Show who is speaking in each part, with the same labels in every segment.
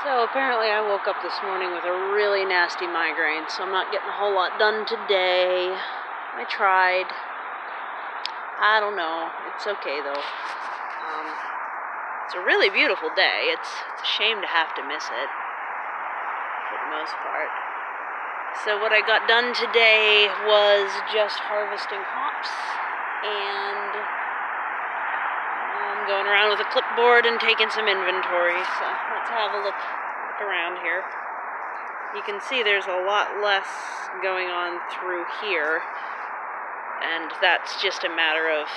Speaker 1: So apparently I woke up this morning with a really nasty migraine, so I'm not getting a whole lot done today. I tried. I don't know. It's okay though. It's a really beautiful day. It's a shame to have to miss it for the most part. So what I got done today was just harvesting hops and going around with a clipboard and taking some inventory. So let's have a look around here. You can see there's a lot less going on through here, and that's just a matter of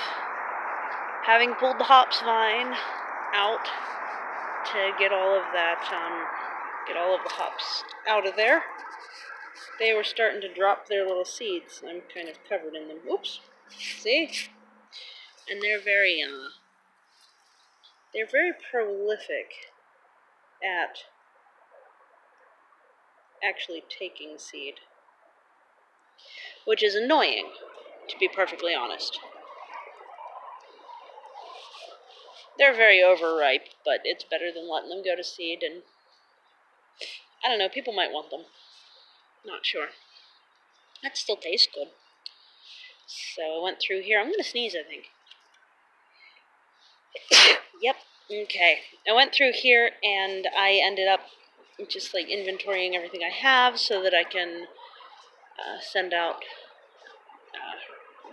Speaker 1: having pulled the hops vine out to get all of that, get all of the hops out of there. They were starting to drop their little seeds. I'm kind of covered in them. Oops. See? And they're very prolific at actually taking seed, which is annoying, to be perfectly honest. They're very overripe, but it's better than letting them go to seed, and I don't know, people might want them. Not sure. That still tastes good. So I went through here. I'm going to sneeze, I think. Yep, okay. I went through here, and I ended up just like inventorying everything I have so that I can send out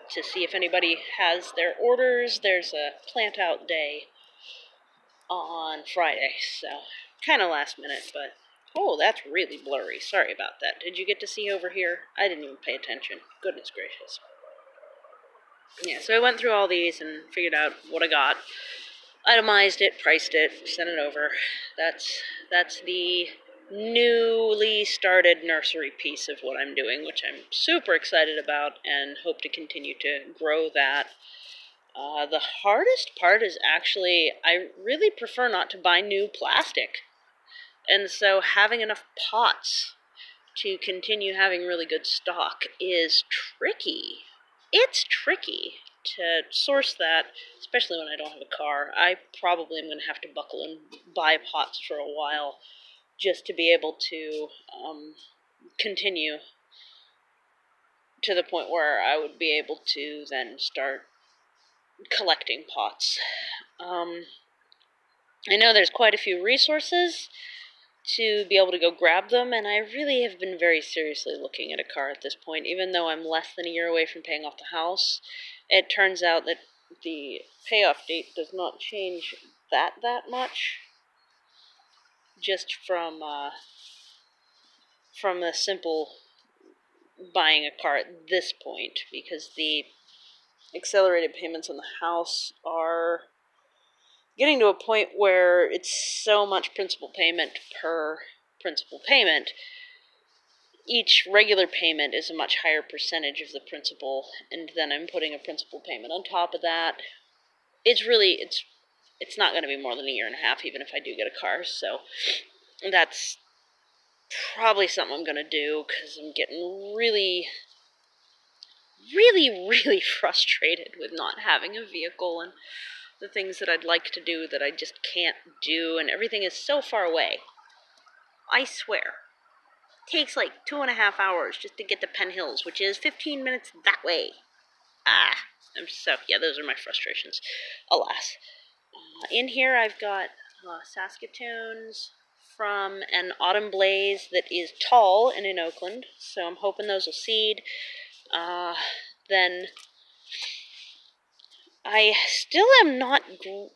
Speaker 1: to see if anybody has their orders. There's a plant out day on Friday, so kind of last minute, but oh, that's really blurry. Sorry about that. Did you get to see over here? I didn't even pay attention. Goodness gracious. Yeah, so I went through all these and figured out what I got, itemized it, priced it, sent it over. That's the newly started nursery piece of what I'm doing, which I'm super excited about and hope to continue to grow that. The hardest part is actually, I really prefer not to buy new plastic. And so having enough pots to continue having really good stock is tricky. It's tricky to source that, especially when I don't have a car. I probably am going to have to buckle and buy pots for a while just to be able to continue to the point where I would be able to then start collecting pots. I know there's quite a few resources to be able to go grab them, and I really have been very seriously looking at a car at this point. Even though I'm less than a year away from paying off the house, it turns out that the payoff date does not change that much, just from the simple buying a car at this point, because the accelerated payments on the house are getting to a point where it's so much principal payment per principal payment. Each regular payment is a much higher percentage of the principal, and then I'm putting a principal payment on top of that. It's not going to be more than a year and a half, even if I do get a car, so that's probably something I'm going to do, because I'm getting really, really, really frustrated with not having a vehicle, and the things that I'd like to do that I just can't do, and everything is so far away. I swear. It takes like 2.5 hours just to get to Penn Hills, which is 15 minutes that way. Those are my frustrations, alas. In here I've got Saskatoons from an autumn blaze that is tall and in Oakland, so I'm hoping those will seed. Then I still am not,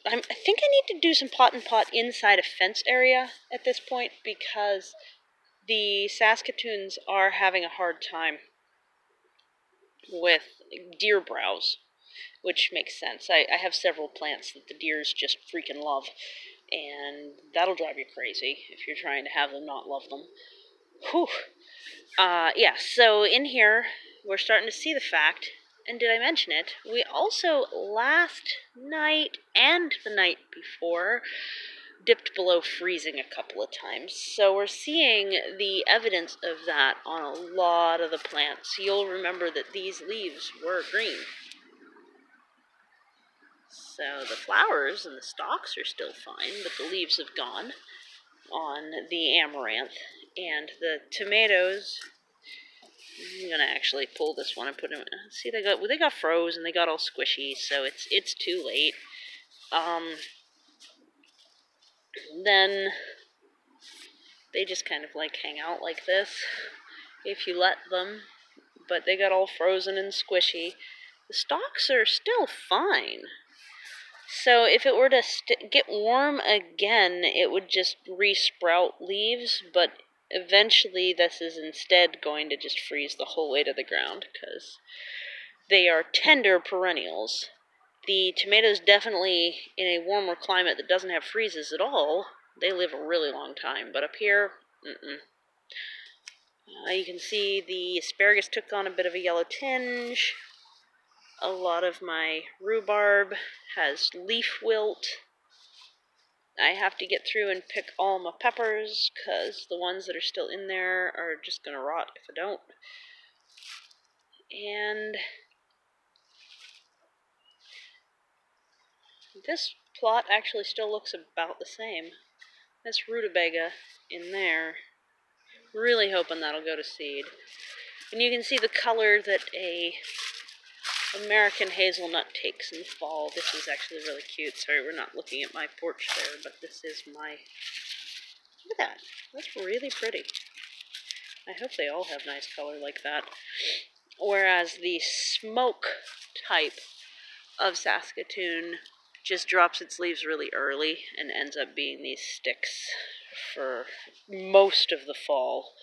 Speaker 1: I think I need to do some pot and pot inside a fenced area at this point, because the Saskatoons are having a hard time with deer browse, which makes sense. I have several plants that the deers just freaking love, and that'll drive you crazy if you're trying to have them not love them. Whew. Yeah, so in here, we're starting to see the fact, and did I mention it? We also, last night and the night before, dipped below freezing a couple of times. So we're seeing the evidence of that on a lot of the plants. You'll remember that these leaves were green. So the flowers and the stalks are still fine, but the leaves have gone. on the amaranth. And the tomatoes, I'm gonna actually pull this one and put them. See, they got froze and they got all squishy, so it's too late. Then they just kind of like hang out like this if you let them, but they got all frozen and squishy. The stalks are still fine. So if it were to get warm again, it would just re-sprout leaves, but eventually this is instead going to just freeze the whole way to the ground, because they are tender perennials. The tomatoes definitely, in a warmer climate that doesn't have freezes at all, they live a really long time, but up here, you can see the asparagus took on a bit of a yellow tinge. A lot of my rhubarb has leaf wilt. I have to get through and pick all my peppers, because the ones that are still in there are just going to rot if I don't. And this plot actually still looks about the same. This rutabaga in there. Really hoping that'll go to seed. And you can see the color that a American hazelnut takes in the fall. This is actually really cute. Sorry, we're not looking at my porch there, but this is my... Look at that. That's really pretty. I hope they all have nice color like that. Whereas the smoke type of Saskatoon just drops its leaves really early and ends up being these sticks for most of the fall.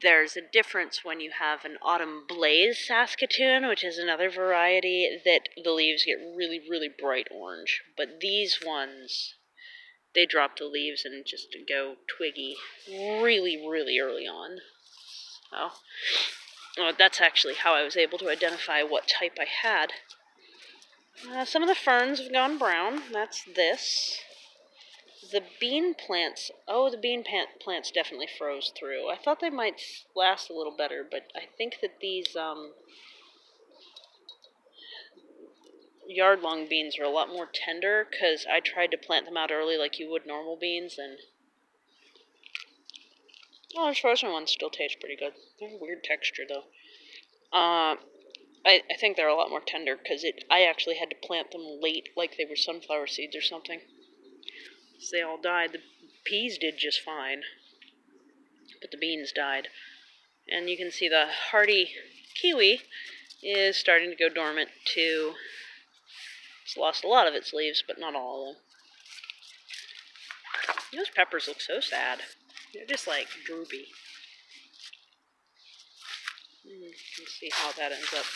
Speaker 1: There's a difference when you have an autumn blaze Saskatoon, which is another variety that the leaves get really, really bright orange. But these ones, they drop the leaves and just go twiggy really, really early on. So, that's actually how I was able to identify what type I had. Some of the ferns have gone brown. That's this. The bean plants, the bean plants definitely froze through. I thought they might last a little better, but I think that these yard-long beans are a lot more tender, because I tried to plant them out early like you would normal beans, and... Oh, the frozen ones still taste pretty good. They're a weird texture, though. I think they're a lot more tender, because I actually had to plant them late, like they were sunflower seeds or something. So they all died. The peas did just fine, but the beans died. And you can see the hardy kiwi is starting to go dormant too. It's lost a lot of its leaves, but not all of them. Those peppers look so sad. They're just like droopy. Let's see how that ends up.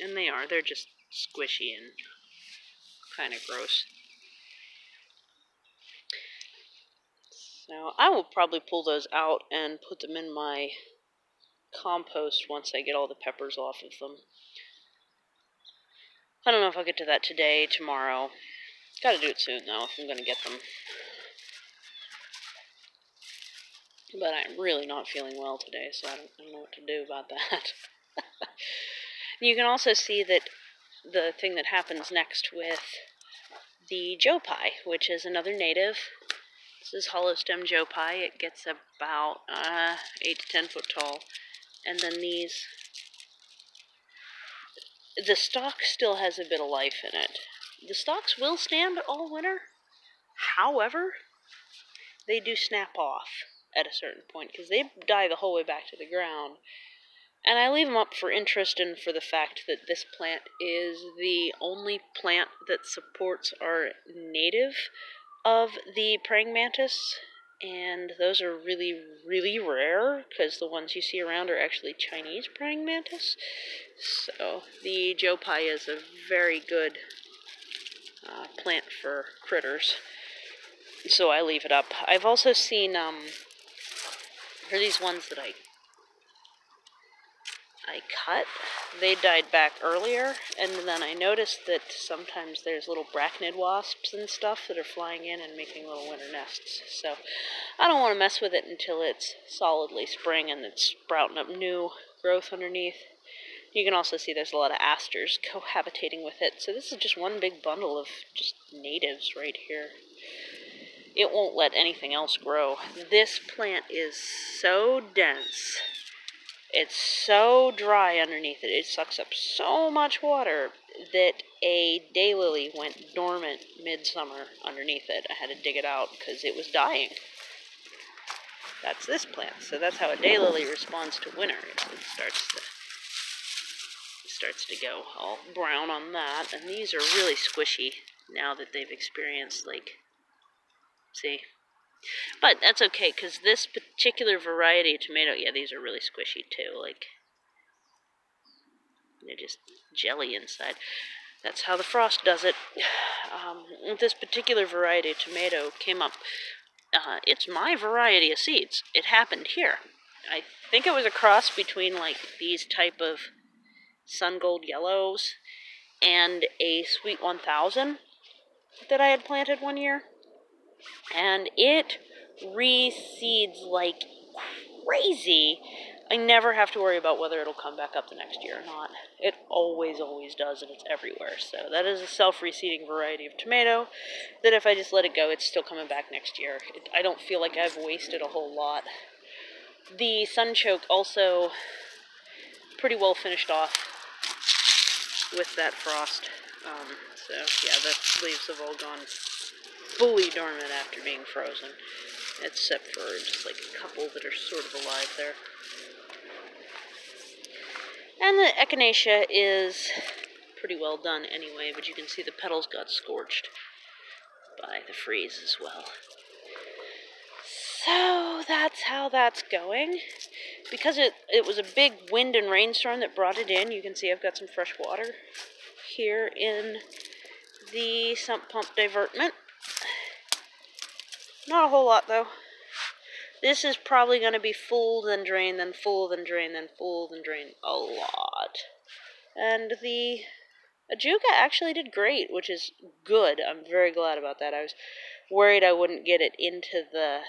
Speaker 1: And they're just squishy and kind of gross. So I will probably pull those out and put them in my compost once I get all the peppers off of them. I don't know if I'll get to that today, tomorrow. Gotta do it soon, though, if I'm gonna get them. But I'm really not feeling well today, so I don't know what to do about that. You can also see that the thing that happens next with the Joe Pye, which is another native. This is hollow stem Joe Pye. It gets about 8 to 10 foot tall. And then the stalk still has a bit of life in it. The stalks will stand all winter. However, they do snap off at a certain point, because they die the whole way back to the ground. And I leave them up for interest and for the fact that this plant is the only plant that supports our native of the praying mantis, and those are really, really rare, because the ones you see around are actually Chinese praying mantis. So the Joe Pye is a very good plant for critters, so I leave it up. I've also seen for these ones that I cut, they died back earlier, and then I noticed that sometimes there's little arachnid wasps and stuff that are flying in and making little winter nests. So I don't want to mess with it until it's solidly spring and it's sprouting up new growth underneath. You can also see there's a lot of asters cohabitating with it. So this is just one big bundle of just natives right here. it won't let anything else grow. This plant is so dense. It's so dry underneath it. It sucks up so much water that a daylily went dormant midsummer underneath it. I had to dig it out because it was dying. That's this plant. So that's how a daylily responds to winter. It starts to go all brown on that. And these are really squishy now that they've experienced, like, see? But that's okay, because this particular variety of tomato, yeah, these are really squishy too, like, they're just jelly inside. That's how the frost does it. This particular variety of tomato came up, it's my variety of seeds. It happened here. I think it was a cross between, like, these type of sun gold yellows and a sweet 1000 that I had planted one year. And it reseeds like crazy. I never have to worry about whether it'll come back up the next year or not. It always does, and it's everywhere. So that is a self-reseeding variety of tomato that if I just let it go, it's still coming back next year. I don't feel like I've wasted a whole lot. The sunchoke also pretty well finished off with that frost. So yeah, the leaves have all gone fully dormant after being frozen, except for just like a couple that are sort of alive there. And the echinacea is pretty well done anyway, but you can see the petals got scorched by the freeze as well. So that's how that's going. Because it was a big wind and rainstorm that brought it in, you can see I've got some fresh water here in the sump pump divertment. Not a whole lot, though. This is probably going to be full, then drain, then full, then drain, then full, then drain a lot. And the ajuga actually did great, which is good. I'm very glad about that. I was worried I wouldn't get it into the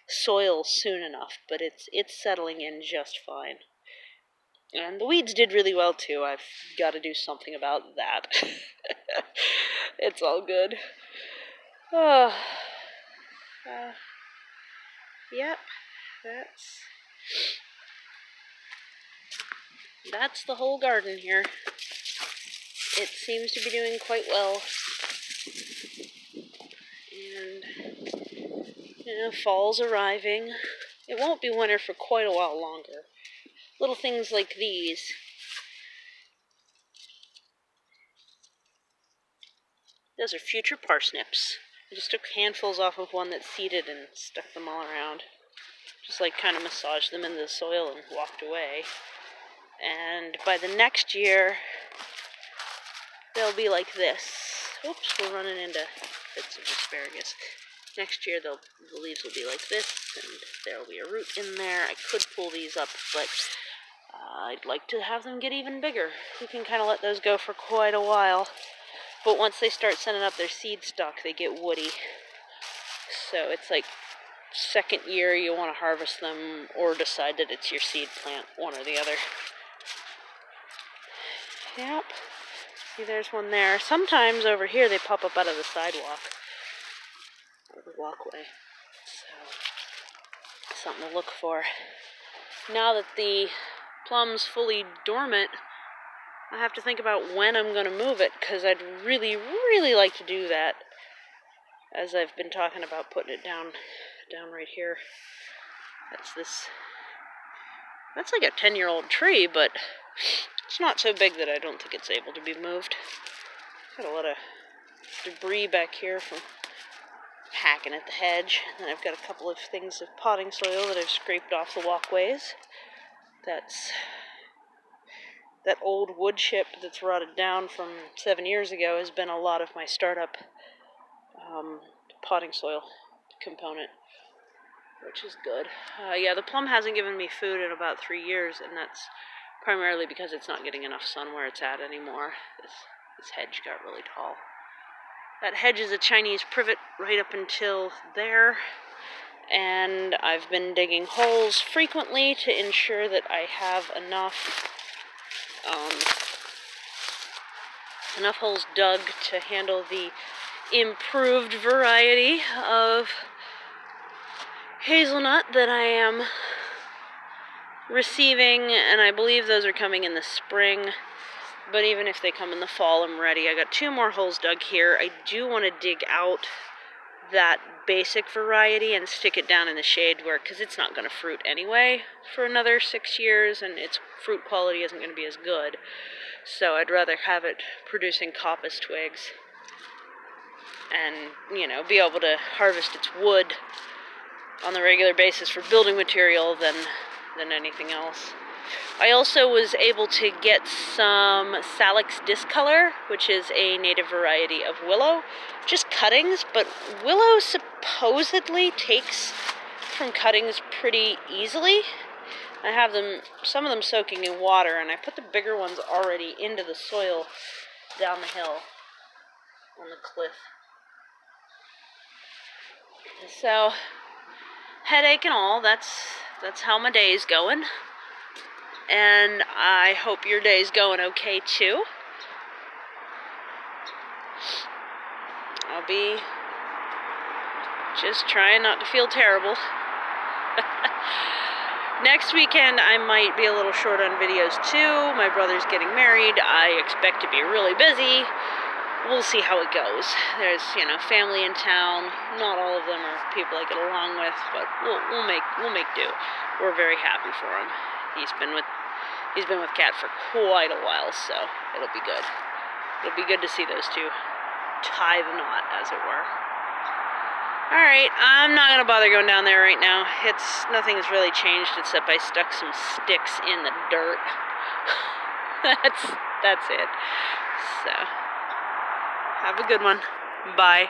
Speaker 1: soil soon enough, but it's settling in just fine. And the weeds did really well, too. I've got to do something about that. It's all good. Oh. Yep, that's the whole garden here. It seems to be doing quite well. And, you know, fall's arriving. It won't be winter for quite a while longer. Little things like these. Those are future parsnips. I just took handfuls off of one that's seeded and stuck them all around. Just like kind of massaged them into the soil and walked away. And by the next year, they'll be like this. Oops, we're running into bits of asparagus. Next year, the leaves will be like this, and there'll be a root in there. I could pull these up, but I'd like to have them get even bigger. You can kind of let those go for quite a while. But once they start sending up their seed stock, they get woody. So it's like second year you want to harvest them or decide that it's your seed plant, one or the other. Yep. See, there's one there. Sometimes over here they pop up out of the sidewalk or the walkway. So, something to look for. Now that the plum's fully dormant, I have to think about when I'm going to move it, because I'd really, really like to do that, as I've been talking about putting it down right here. That's like a 10-year-old tree, but it's not so big that I don't think it's able to be moved. Got a lot of debris back here from hacking at the hedge, and then I've got a couple of things of potting soil that I've scraped off the walkways. That old wood chip that's rotted down from 7 years ago has been a lot of my startup potting soil component, which is good. Yeah, the plum hasn't given me food in about 3 years, and that's primarily because it's not getting enough sun where it's at anymore. This hedge got really tall. That hedge is a Chinese privet right up until there, and I've been digging holes frequently to ensure that I have enough holes dug to handle the improved variety of hazelnut that I am receiving, and I believe those are coming in the spring. But even if they come in the fall, I'm ready. I got 2 more holes dug here. I do want to dig out that basic variety and stick it down in the shade because it's not going to fruit anyway for another 6 years, and its fruit quality isn't going to be as good. So I'd rather have it producing coppice twigs and, you know, be able to harvest its wood on the regular basis for building material than anything else. I also was able to get some Salix discolor, which is a native variety of willow. Just cuttings, but willow supposedly takes from cuttings pretty easily. I have some of them soaking in water, and I put the bigger ones already into the soil down the hill on the cliff. So, headache and all, that's how my day's going. And I hope your day's going okay too. I'll be just trying not to feel terrible. Next weekend I might be a little short on videos too. My brother's getting married. I expect to be really busy. We'll see how it goes. There's, you know, family in town. Not all of them are people I get along with, but we'll make do. We're very happy for him. He's been with Kat for quite a while, so it'll be good. It'll be good to see those two tie the knot, as it were. Alright, I'm not gonna bother going down there right now. Nothing's really changed except I stuck some sticks in the dirt. That's it. So, have a good one. Bye.